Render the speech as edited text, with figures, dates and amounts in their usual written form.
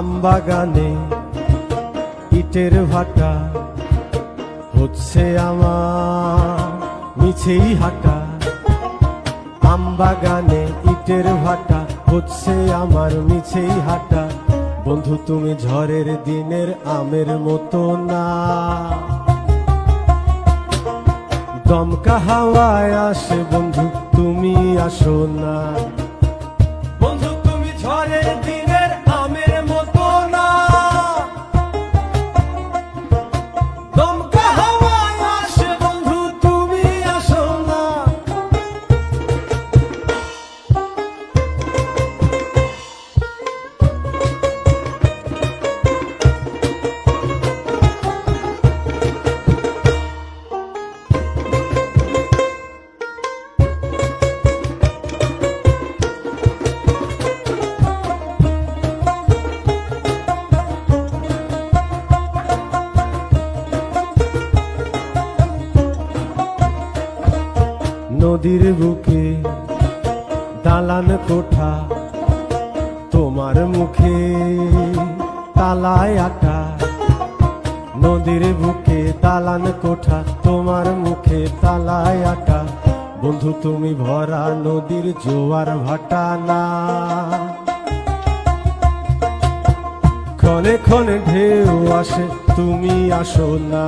আমবাগানে ইটের ভাটা হচ্ছে আমার মিছেই হাঁটা। আমবাগানে ইটের ভাটা হচ্ছে আমার মিছেই হাঁটা। বন্ধু তুমি ঝড়ের দিনের আমের মতো না, দমকা হাওয়ায় আসে বন্ধু তুমি আসো না। বন্ধু তুমি ঝড়ের দিনের আমের মতো না, দমকা হাওয়ায় আসে বন্ধু তুমি আসো না। নদীর বুকে দালান কোঠা, তোমার মুখে তালায় আটা। নদীর বুকে দালান কোঠা, তোমার মুখে তালায় আটা। বন্ধু তুমি ভরা নদীর জোয়ার ভাটা না, ক্ষণে ক্ষণে ঢেউ আসে তুমি আসো না।